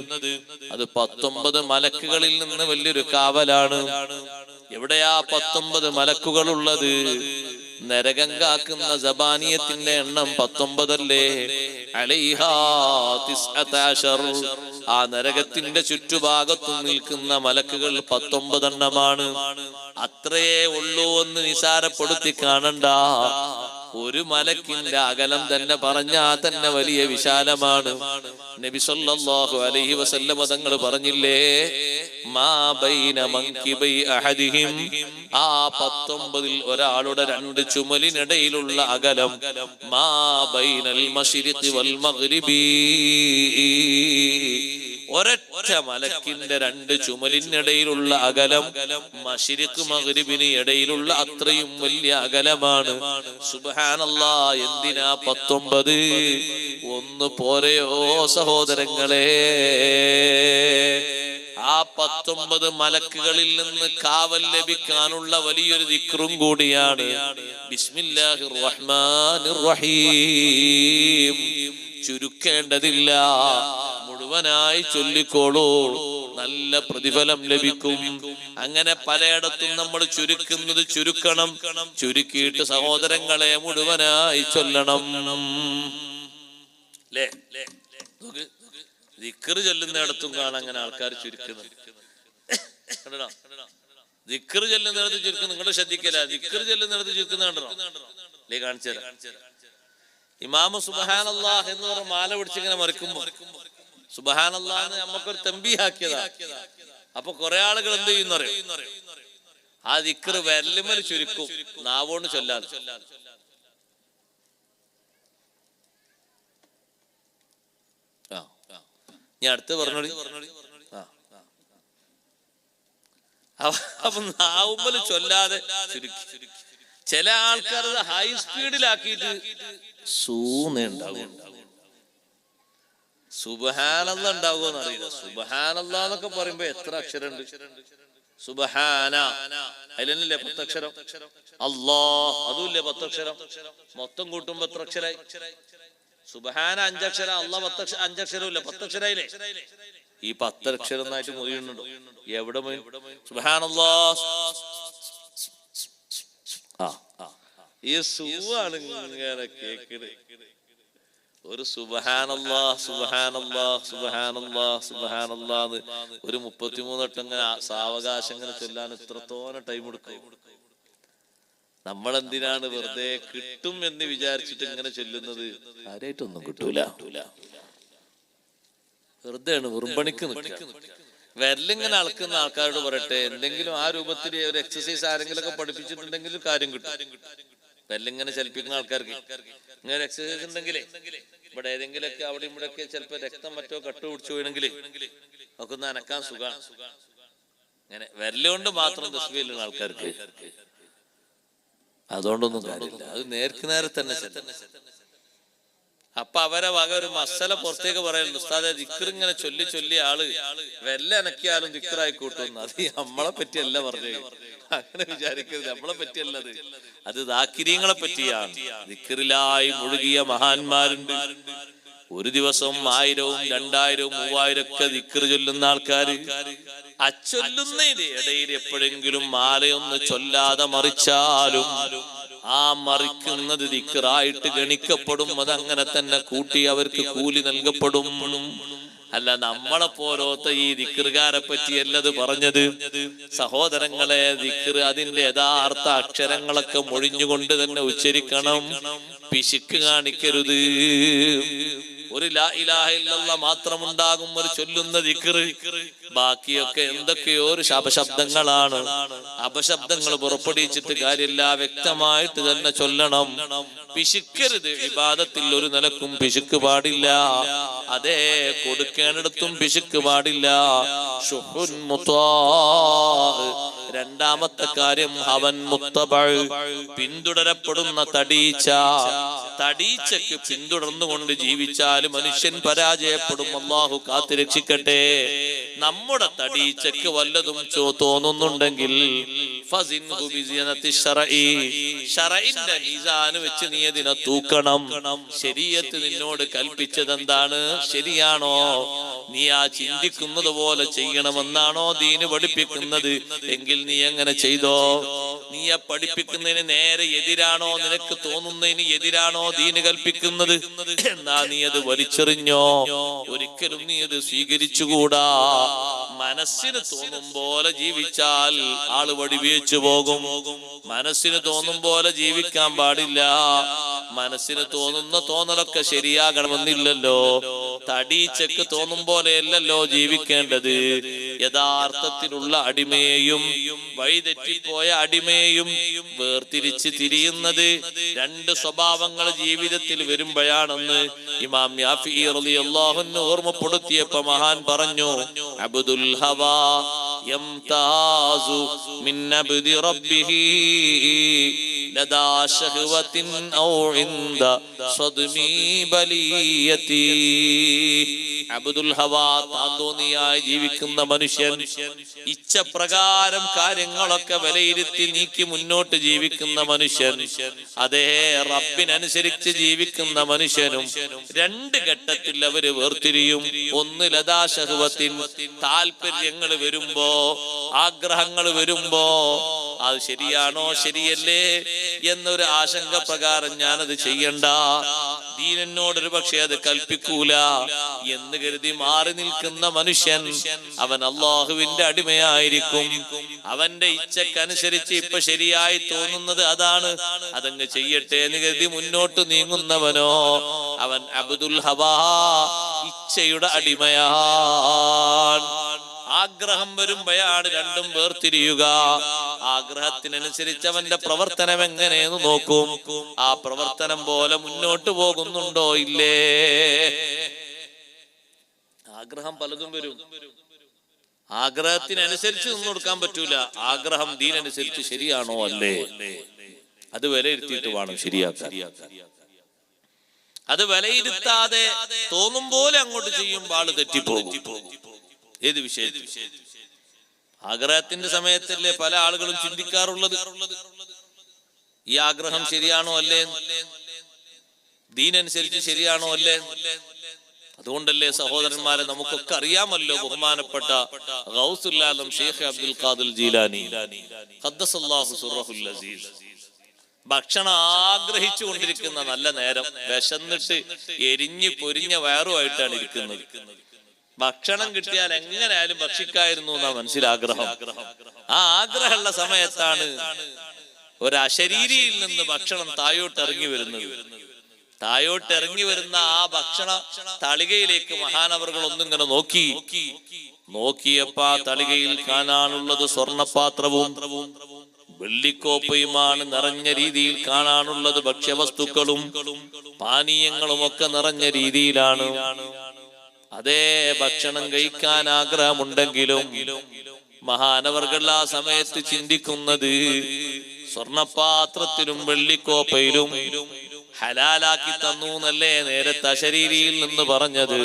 അത് 19 മലക്കുകളിൽ നിന്ന് വലിയൊരു കാവലാണ്. എവിടെയാ 19 മലക്കുകൾ ഉള്ളത്? നരകം കാക്കുന്ന സബാനിയത്തിന്റെ എണ്ണം 19 അല്ലേ? അലൈഹാ 19. ആ നരകത്തിന്റെ ചുറ്റുഭാഗത്തു നിൽക്കുന്ന മലക്കുകൾ 19 എണ്ണമാണ്. അത്രയേ ഉള്ളൂ എന്ന് നിസാരപ്പെടുത്തി കാണണ്ട. ഒരു മലക്കിന്റെ അകലം തന്നെ പറഞ്ഞാൽ തന്നെ വലിയ വിശാലമാണ്. നബി സല്ലല്ലാഹു അലൈഹി വസല്ലം തങ്ങൾ പറഞ്ഞില്ലേ, മാ ബൈന മൻകിബൈ അഹദിഹിം, ആ 19 ഒരാളുടെ 2 ചുമലിനിടയിലുള്ള അകലം മാ ബൈനൽ മശ്രിഖി വൽ മഗ്രിബി, ഒരൊറ്റ മലക്കിന്റെ 2 ചുമലിനിടയിലുള്ള അകലം മശ്രിഖ് മഗ്രിബിന് ഇടയിലുള്ള അത്രയും വലിയ അകലമാണ്. സുബ്ഹാനല്ലാഹ്. എന്തിനാ 19? ഒന്ന് പോരെയോ സഹോദരങ്ങളെ? ആ 19 മലക്കുകളിൽ നിന്ന് കാവൽ ലഭിക്കാനുള്ള വലിയൊരു ദിക്റും കൂടിയാണ് ബിസ്മില്ലാഹിർ റഹ്മാനിർ റഹീം. ചുരുക്കേണ്ടതില്ല, മുഴുവനായി ചൊല്ലിക്കോളൂ, നല്ല പ്രതിഫലം ലഭിക്കും. അങ്ങനെ പലയിടത്തും നമ്മൾ ചുരുക്കുന്നത് ചുരുക്കണം, ചുരുക്കിയിട്ട് സഹോദരങ്ങളെ മുഴുവനായി ചൊല്ലണം. ദിക്റ് ചൊല്ലുന്നിടത്തും കാണാൻ അങ്ങനെ ആൾക്കാർ ചുരുക്കുന്നത്. ദിക്റ് ചൊല്ലുന്നിടത്ത് ചുരുക്കുന്നത് നിങ്ങൾ ശ്രദ്ധിക്കില്ല, ദിക്റ് ചൊല്ലുന്നിടത്ത് ചുരുക്കുന്ന കണ്ടോ? അല്ലേ, കാണിച്ചു തരാം. ഇമാമ് സുബ്ഹാനല്ലാഹ് എന്ന് പറഞ്ഞ മാല പിടിച്ചിങ്ങനെ മറിക്കുമ്പോ സുബ്ഹാനല്ലാഹ് എന്ന് നമുക്കൊരു തംബീഹാക്കിയതാ. അപ്പൊ കുറെ ആളുകൾ എന്ത് ചെയ്യുന്ന ആ ദിക്റ് വിരലുമേൽ ചുരുക്കും, നാവോണ്ട് ചൊല്ലാതെ. ഞാൻ അടുത്ത് പറഞ്ഞോളി. അപ്പൊ നാവുമ്പൽ ചൊല്ലാതെ ചുരുക്കി. ചില ആൾക്കാർ ഹൈ സ്പീഡിലാക്കിയിട്ട് സൂന്നുണ്ടാവും. സുബ്ഹാനല്ലാഹ് ഉണ്ടാവുമെന്ന് അറിയില്ല. സുബ്ഹാനല്ലാഹ് എന്നൊക്കെ പറയുമ്പോ എത്ര അക്ഷരമുണ്ട്? സുബ്ഹാന അതിലല്ലേ 10 അക്ഷരം, അല്ലാഹ് അതുമില്ലേ 10 അക്ഷരം. മൊത്തം കൂട്ടുമ്പോ എത്ര അക്ഷരായി? സുബ്ഹാന 5 അക്ഷരം, അല്ലാഹ് 5 അക്ഷരമില്ല, 10 അക്ഷരായില്ലേ? ഈ 10 അക്ഷരം എന്നായിട്ട് മുറിയുന്നുണ്ടോ? എവിടെ സുബ്ഹാനല്ലാഹ്? ഈ സുവാണ് ഇങ്ങനെ കേക്കണ്. ഒരു സുബ്ഹാനല്ലാഹ് സുബ്ഹാനല്ലാഹ് സുബ്ഹാനല്ലാഹ് സുബ്ഹാനല്ലാഹ് ഒരു 33 വട്ടം ഇങ്ങനെ സാവകാശം ഇങ്ങനെ ചൊല്ലാൻ എത്രത്തോളം ടൈം എടുക്കും? നമ്മളെന്തിനാണ് വെറുതെ കിട്ടും എന്ന് വിചാരിച്ചിട്ട് ഇങ്ങനെ ചൊല്ലുന്നത്? ആരായിട്ടൊന്നും കിട്ടൂല, വെറുതെയാണ്, വെറുമ്പണിക്ക് നിൽക്കുക. വിരലിങ്ങനെ അളക്കുന്ന ആൾക്കാരോട് പറയട്ടെ, എന്തെങ്കിലും ആ രൂപത്തിൽ ഒരു എക്സസൈസ് ആരെങ്കിലും ഒക്കെ പഠിപ്പിച്ചിട്ടുണ്ടെങ്കിൽ കാര്യം കിട്ടും. വിരലിങ്ങനെ ചലിപ്പിക്കുന്ന ആൾക്കാർക്ക് ഇങ്ങനെ എക്സസൈസ് ഉണ്ടെങ്കിലേ ഇവിടെ ഏതെങ്കിലുമൊക്കെ അവിടെ ഇവിടെയൊക്കെ ചിലപ്പോ രക്തം മറ്റോ കട്ടു പിടിച്ചു പോയിണെങ്കിൽ ഒക്കെ ഒന്ന് അനക്കാൻ സുഖമാണ്. ഇങ്ങനെ വിരലുകൊണ്ട് മാത്രം തസ്ബീഹുള്ള ആൾക്കാർക്ക് അതുകൊണ്ടൊന്നും കാര്യമില്ല, അത് നേർക്ക് നേരെ തന്നെ. അപ്പൊ അവരെ വക ഒരു മസല പുറത്തേക്ക് പറയുന്നു, ഉസ്താദെ ദിക്ർ ഇങ്ങനെ ചൊല്ലി ചൊല്ലി ആള് വെല്ല അനക്കിയാലും ദിക്റായി കൂട്ടുന്നു. അത് നമ്മളെ പറ്റിയല്ല പറഞ്ഞു, അങ്ങനെ വിചാരിക്കരുത്. നമ്മളെ പറ്റിയല്ല, അത് ദാക്കിരീങ്ങളെ പറ്റിയാണ്. ദിക്റിലായി മുഴുകിയ മഹാന്മാരുണ്ട്. ഒരു ദിവസം 1000, 2000, 3000 ഒക്കെ ദിക്ർ ചൊല്ലുന്ന ആൾക്കാര്. അച്ചൊല്ലുന്നതിന്റെ ഇടയിൽ എപ്പോഴെങ്കിലും മാലയൊന്ന് ചൊല്ലാതെ മറിച്ചാലും ആ മറിക്കുന്നത് ദിക്റായിട്ട് ഗണിക്കപ്പെടും. അതങ്ങനെ തന്നെ കൂട്ടി അവർക്ക് കൂലി നൽകപ്പെടും. അല്ല നമ്മളെ പോലത്തെ ഈ ദിക്റുകാരെ പറ്റിയല്ലത് പറഞ്ഞത്. സഹോദരങ്ങളെ, ദിക്ർ അതിന്റെ യഥാർത്ഥ അക്ഷരങ്ങളൊക്കെ മൊഴിഞ്ഞുകൊണ്ട് തന്നെ ഉച്ചരിക്കണം, പിശുക്ക് കാണിക്കരുത്. ഒരു ലാ ഇലാഹ ഇല്ലല്ലാഹ് മാത്രമുണ്ടാകും ഒരു ചൊല്ലുന്ന ദിക്ർ. ബാക്കിയൊക്കെ എന്തൊക്കെയോ ഒരു അപശബ്ദങ്ങളാണ്. അപശബ്ദങ്ങൾ പുറപ്പെടുവിച്ചിട്ട് കാര്യമില്ല, വ്യക്തമായിട്ട് തന്നെ ചൊല്ലണം. പിശുക്കരുത്. ഇബാദത്തിൽ ഒരു നിലക്കും പിശുക്ക് പാടില്ല. അതേ, കൊടുക്കേണ്ടിടത്തും പിശുക്ക് പാടില്ല. ശുഹുൻ മുത്താ. രണ്ടാമത്തെ കാര്യം അവൻ മുത്തബഅ, പിന്തുടരപ്പെടുന്ന തടീച്ച. തടീച്ചക്ക് പിന്തുടർന്നുകൊണ്ട് ജീവിച്ചാൽ മനുഷ്യൻ പരാജയപ്പെടും. അല്ലാഹു കാത്തുരക്ഷിക്കട്ടെ. നമ്മുടെ തടീച്ചക്ക് വല്ലതും തോന്നുന്നുണ്ടെങ്കിൽ ശറഇന്റെ മീസാൻ വെച്ച് നീ അതിനെ തൂക്കണം. ശരീഅത്ത് നിന്നോട് കൽപ്പിച്ചത് എന്താണ്? ശരിയാണോ? നീ ആ ചിന്തിക്കുന്നത് പോലെ ചെയ്യണമെന്നാണോ ദീന് പഠിപ്പിക്കുന്നത്? എങ്കിൽ നീ എങ്ങനെ ചെയ്തോ? നീ ആ പഠിപ്പിക്കുന്നതിന് നേരെ എതിരാണോ? നിനക്ക് തോന്നുന്നതിന് എതിരാണോ ദീന് കൽപ്പിക്കുന്നത്? എന്നാ നീ അത് വലിച്ചെറിഞ്ഞോ? ഒരിക്കലും നീ അത് സ്വീകരിച്ചുകൂടാ. മനസ്സിന് തോന്നും പോലെ ജീവിച്ചാൽ ആള് വടിവീഴ്ച പോകും. മനസ്സിന് തോന്നും പോലെ ജീവിക്കാൻ പാടില്ല. മനസ്സിന് തോന്നുന്ന തോന്നലൊക്കെ ശരിയാകണമെന്നില്ലല്ലോ. തടീച്ചക്ക് തോന്നും പോലെയല്ലല്ലോ ജീവിക്കേണ്ടത്. യഥാർത്ഥത്തിലുള്ള അടിമയെയും വഴിതെറ്റിപ്പോയ അടിമയെയും വേർതിരിച്ച് തിരിയുന്നത് 2 സ്വഭാവങ്ങൾ ജീവിതത്തിൽ വരുമ്പോഴാണെന്ന് ഇമാം യാഫിഈ റളിയല്ലാഹു അൻഹു ഓർമ്മപ്പെടുത്തിയപ്പോൾ മഹാൻ പറഞ്ഞു, അബ്ദുൽ ഹവാ യംതാസു മിൻ അബ്ദി റബ്ബിഹി ലദാ ശഹവത്തിൻ ഔ ഇൻദ സദ്മി ബലിയതി. അബ്ദുൽ ഹവാ, താന്തോന്നിയായി ജീവിക്കുന്ന മനുഷ്യൻ, ഇച്ഛപ്രകാരം കാര്യങ്ങളൊക്കെ വിലയിരുത്തി നീക്കി മുന്നോട്ട് ജീവിക്കുന്ന മനുഷ്യൻ, അതേ റബ്ബിനനുസരിച്ച് ജീവിക്കുന്ന മനുഷ്യനും രണ്ട് ഘട്ടത്തിൽ അവര് വേർതിരിയും. ഒന്ന് ലദാ ശഹ്വത്തിൻ, താല്പര്യങ്ങൾ വരുമ്പോ, ആഗ്രഹങ്ങൾ വരുമ്പോ അത് ശരിയാണോ ശരിയല്ലേ എന്നൊരു ആശങ്ക പ്രകാരം ഞാനത് ചെയ്യണ്ട, ദീനോടൊരു പക്ഷെ അത് കൽപ്പിക്കൂല എന്ന് കരുതി മാറി നിൽക്കുന്ന മനുഷ്യൻ അവൻ അള്ളാഹുവിന്റെ അടിമയായിരിക്കും. അവന്റെ ഇച്ഛക്കനുസരിച്ച് ഇപ്പൊ ശരിയായി തോന്നുന്നത് അതാണ്, അതങ്ങ് ചെയ്യട്ടെ എന്ന് കരുതി മുന്നോട്ട് നീങ്ങുന്നവനോ അവൻ അബ്ദുൽ ഹവാ, ഇച്ഛയുടെ അടിമയാണ്. ആഗ്രഹം വരുമ്പോഴാണ് രണ്ടും വേർതിരിയുക. ആഗ്രഹത്തിനനുസരിച്ച് അവന്റെ പ്രവർത്തനം എങ്ങനെയെന്ന് നോക്കും. ആ പ്രവർത്തനം പോലെ മുന്നോട്ട് പോകുന്നുണ്ടോ ഇല്ലേ. ആഗ്രഹം പലതും വരും. ആഗ്രഹത്തിനനുസരിച്ച് നിന്ന് കൊടുക്കാൻ പറ്റൂല. ആഗ്രഹം ദീനനുസരിച്ച് ശരിയാണോ അല്ലേ അത് വിലയിരുത്തിയിട്ട് വേണം ശരിയാക്കാൻ. അത് വിലയിരുത്താതെ തോന്നും പോലെ അങ്ങോട്ട് ചെയ്യുമ്പോൾ ആള് തെറ്റിപ്പോകും. ഏത് വിഷയത്തിൽ? ആഗ്രഹത്തിന്റെ സമയത്തല്ലേ പല ആളുകളും ചിന്തിക്കാറുള്ളത്, ഈ ആഗ്രഹം ശരിയാണോ അല്ലേ, ദീനനുസരിച്ച് ശരിയാണോ അല്ലേ. അതുകൊണ്ടല്ലേ സഹോദരന്മാരെ, നമുക്കൊക്കെ അറിയാമല്ലോ ബഹുമാനപ്പെട്ട ഗൗസുൽ ആലം ഷെയ്ഖ് അബ്ദുൽ ഖാദിർ ജീലാനി ഖദ്ദസല്ലാഹു സിർറഹുൽ അസീസ്, ഭക്ഷണം ആഗ്രഹിച്ചു കൊണ്ടിരിക്കുന്ന നല്ല നേരം, വിശന്നിട്ട് എരിഞ്ഞു പൊരിഞ്ഞ വയറുമായിട്ടാണ് ഇരിക്കുന്നത്. ഭക്ഷണം കിട്ടിയാൽ എങ്ങനെയായാലും ഭക്ഷിക്കായിരുന്നു എന്നാ മനസ്സിലാഗ്രഹം. ആ ആഗ്രഹമുള്ള സമയത്താണ് ഒരു അശരീരിയിൽ നിന്ന് ഭക്ഷണം താഴോട്ടിറങ്ങി വരുന്നത്. താഴോട്ടിറങ്ങി വരുന്ന ആ ഭക്ഷണ തളികയിലേക്ക് മഹാനവറുകൾ ഒന്നിങ്ങനെ നോക്കിയപ്പോ ആ തളികയിൽ കാണാനുള്ളത് സ്വർണപാത്രവും വെള്ളിക്കോപ്പയുമാണ്. നിറഞ്ഞ രീതിയിൽ കാണാനുള്ളത് ഭക്ഷ്യവസ്തുക്കളും പാനീയങ്ങളും ഒക്കെ നിറഞ്ഞ രീതിയിലാണ്. അതേ ഭക്ഷണം കഴിക്കാൻ ആഗ്രഹമുണ്ടെങ്കിലും മഹാനവർകൾ ആ സമയത്ത് ചിന്തിക്കുന്നത് സ്വർണപാത്രത്തിലും വെള്ളിക്കോപ്പയിലും ഹലാലാക്കി തന്നു എന്നല്ലേ നേരത്തെ അശരീരിയിൽ നിന്ന് പറഞ്ഞത്.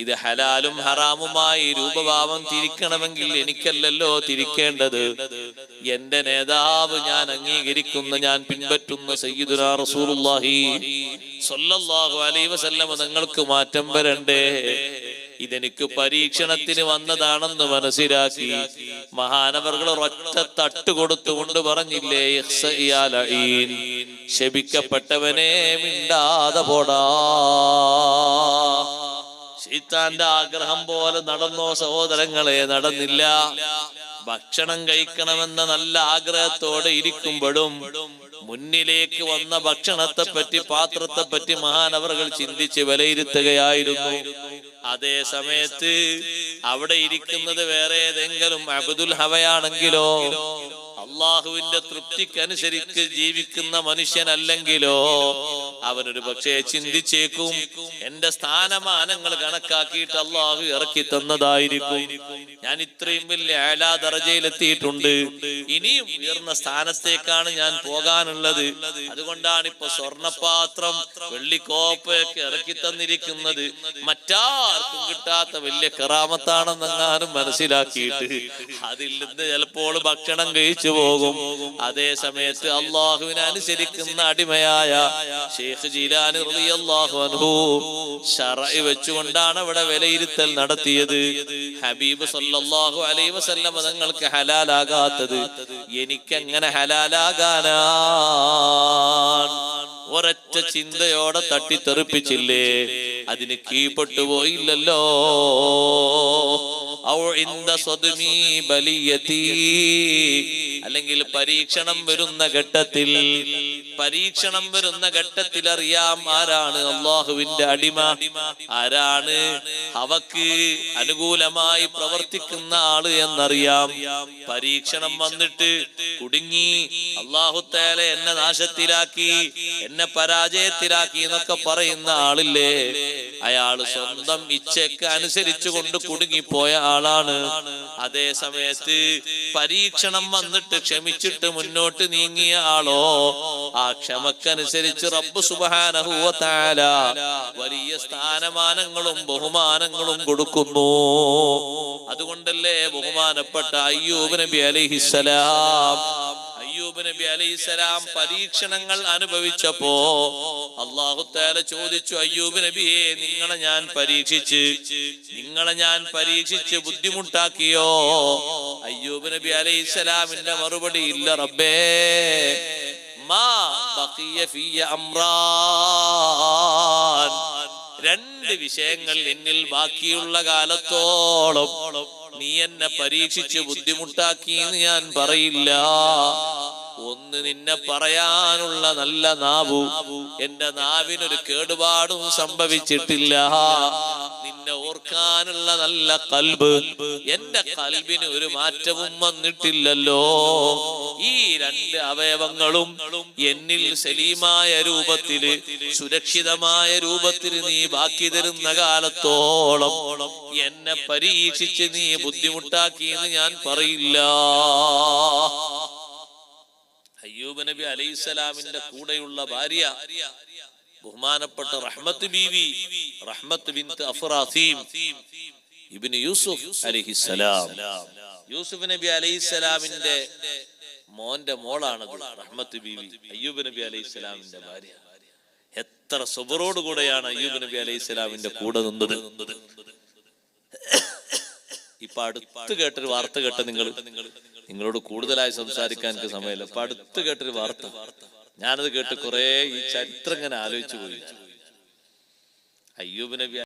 ഇത് ഹലാലും ഹറാമുമായി രൂപഭാവം തിരിക്കണമെങ്കിൽ എനിക്കല്ലല്ലോ തിരിക്കേണ്ടത്, എന്റെ നേതാവ്, ഞാൻ അംഗീകരിക്കുന്ന, ഞാൻ പിൻപറ്റുന്ന സയ്യിദുനാ റസൂലുള്ളാഹി സ്വല്ലല്ലാഹു അലൈഹി വസല്ലം നിങ്ങൾക്ക് മാറ്റം വരണ്ടേ. ഇതെനിക്ക് പരീക്ഷണത്തിന് വന്നതാണെന്ന് മനസ്സിലാക്കി മഹാനവർകൾ ഒറ്റ തട്ട് കൊടുത്തുകൊണ്ട് പറഞ്ഞില്ലേ, ശപിക്കപ്പെട്ടവനെ മിണ്ടാതെ പോടാ. ശൈത്താന്റെ ആഗ്രഹം പോലെ നടന്നോ സഹോദരങ്ങളെ? നടന്നില്ല. ഭക്ഷണം കഴിക്കണമെന്ന നല്ല ആഗ്രഹത്തോടെ ഇരിക്കുമ്പോഴും മുന്നിലേക്ക് വന്ന ഭക്ഷണത്തെ പറ്റി, പാത്രത്തെ പറ്റി മഹാനവറുകൾ ചിന്തിച്ച് വിലയിരുത്തുകയായിരുന്നു. അതേ സമയത്ത് അവിടെ ഇരിക്കുന്നത് വേറെ ഏതെങ്കിലും അബ്ദുൽ ഹവയാണെങ്കിലോ, അള്ളാഹുവിന്റെ തൃപ്തിക്കനുസരിച്ച് ജീവിക്കുന്ന മനുഷ്യനല്ലെങ്കിലോ അവനൊരു പക്ഷേ ചിന്തിച്ചേക്കും, എന്റെ സ്ഥാനമാനങ്ങൾ കണക്കാക്കിയിട്ട് അള്ളാഹു ഇറക്കി തന്നതായിരിക്കും, ഞാൻ ഇത്രയും വലിയ ആലാ ദറജയിലെത്തിയിട്ടുണ്ട്, ഇനിയും ഉയർന്ന സ്ഥാനത്തേക്കാണ് ഞാൻ പോകാനുള്ളത്, അതുകൊണ്ടാണ് ഇപ്പൊ സ്വർണപാത്രം വെള്ളിക്കോപ്പയൊക്കെ ഇറക്കി തന്നിരിക്കുന്നത്, മറ്റാർക്കും കിട്ടാത്ത വലിയ കറാമത്താണെന്നെങ്ങാനും മനസ്സിലാക്കിയിട്ട് അതിൽ നിന്ന് ചിലപ്പോൾ ഭക്ഷണം കഴിച്ചു പോകും. അതേ സമയത്ത് അള്ളാഹുവിനെ അനുസരിക്കുന്ന അടിമയായ ഷെയ്ഖ് ജീലാനി റളിയല്ലാഹു അൻഹു ശറഇ വെച്ചുകൊണ്ടാണ് അവിടെ വിലയിരുത്തൽ നടത്തിയത്. ഹബീബ് സല്ലല്ലാഹു അലൈഹി വസല്ലം തങ്ങൾക്ക് ഹലാലാകാത്തത് എനിക്കെങ്ങനെ ഹലാലാകാനാ? ഒരൊറ്റ ചിന്തയോടെ തട്ടിത്തെറിപ്പിച്ചില്ലേ, അതിന് കീഴ്പ്പെട്ടു പോയില്ലല്ലോ. അല്ലെങ്കിൽ പരീക്ഷണം വരുന്ന ഘട്ടത്തിൽ അറിയാം ആരാണ് അള്ളാഹുവിന്റെ അടിമ, ആരാണ് അവക്ക് അനുകൂലമായി പ്രവർത്തിക്കുന്ന ആള് എന്നറിയാം. പരീക്ഷണം വന്നിട്ട് കുടുങ്ങി, അല്ലാഹു തആല എന്നെ നാശത്തിലാക്കി, എന്നെ പരാജയത്തിലാക്കി എന്നൊക്കെ പറയുന്ന ആളില്ലേ, അയാൾ അയാൾ സ്വന്തം ഇച്ഛയ്ക്ക് അനുസരിച്ചു കൊണ്ട് കുടുങ്ങിപ്പോയ ആളാണ്. അതേ സമയത്ത് പരീക്ഷണം വന്നിട്ട് ക്ഷമിച്ചിട്ട് മുന്നോട്ട് നീങ്ങിയ ആളോ ആ ക്ഷമക്കനുസരിച്ച് റബ്ബ് സുബ്ഹാനഹു വ തആല വലിയ സ്ഥാനമാനങ്ങളും ബഹുമാനങ്ങളും കൊടുക്കുന്നു. അതുകൊണ്ടല്ലേ ബഹുമാനപ്പെട്ട അയ്യൂബ് നബി അലൈഹിസ്സലാം പരീക്ഷണങ്ങൾ അനുഭവിച്ചപ്പോ അല്ലാഹു തആല ചോദിച്ചു, അയ്യൂബ് നബിയെ നിങ്ങളെ ഞാൻ പരീക്ഷിച്ച് ബുദ്ധിമുട്ടാക്കിയോ? അയ്യൂബ് നബി അലൈഹിസ്സലാമിന്റെ മറുപടി, ഇല്ല റബ്ബേ, മാ ബഖിയ ഫിയ അംറാൻ, രണ്ട് വിഷയങ്ങൾ എന്നിൽ ബാക്കിയുള്ള കാലത്തോളം നീ എന്നെ പരീക്ഷിച്ച് ബുദ്ധിമുട്ടാക്കി എന്ന് ഞാൻ പറയില്ല. ഒന്ന്, നിന്നെ പറയാനുള്ള നല്ല നാവു, എന്റെ നാവിനൊരു കേടുപാടും സംഭവിച്ചിട്ടില്ല. നിന്നെ ഓർക്കാനുള്ള നല്ല കൽബ്, എന്റെ കൽബിന് ഒരു മാറ്റവും വന്നിട്ടില്ലല്ലോ. ഈ രണ്ട് അവയവങ്ങളും എന്നിൽ സലീമായ രൂപത്തില് സുരക്ഷിതമായ രൂപത്തില് നീ ബാക്കി തരുന്ന കാലത്തോളം എന്നെ പരീക്ഷിച്ച് നീ ബുദ്ധിമുട്ടാക്കി എന്ന് ഞാൻ പറയില്ല. അയ്യൂബ് നബി അലൈഹിസ്സലാമിന്റെ കൂടെയുള്ള ഭാര്യ ബഹുമാനപ്പെട്ട റഹ്മത്ത് ബീവി, റഹ്മത്ത് ബിൻത് അഫ്റാസീം ഇബ്നു യൂസുഫ് അലൈഹിസ്സലാം. യൂസുഫ് നബി അലൈഹിസ്സലാമിന്റെ മോന്റെ മോളാണത് റഹ്മത്ത് ബീവി, അയ്യൂബ് നബി അലൈഹിസ്സലാമിന്റെ ഭാര്യ. എത്ര സബറോട് കൂടെയാണ് അയ്യൂബ് നബി അലൈഹിസ്സലാമിന്റെ കൂടെ നിന്നത്. ഇപ്പൊ അടുത്ത് കേട്ടൊരു വാർത്ത കേട്ട നിങ്ങളോട് കൂടുതലായി സംസാരിക്കാൻ എനിക്ക് സമയമില്ല. ഇപ്പൊ അടുത്ത് കേട്ടൊരു വാർത്ത, ഞാനത് കേട്ട് കുറെ ഈ ചരിത്രം ഇങ്ങനെ ആലോചിച്ചു പോയി. അയ്യൂബ് നബി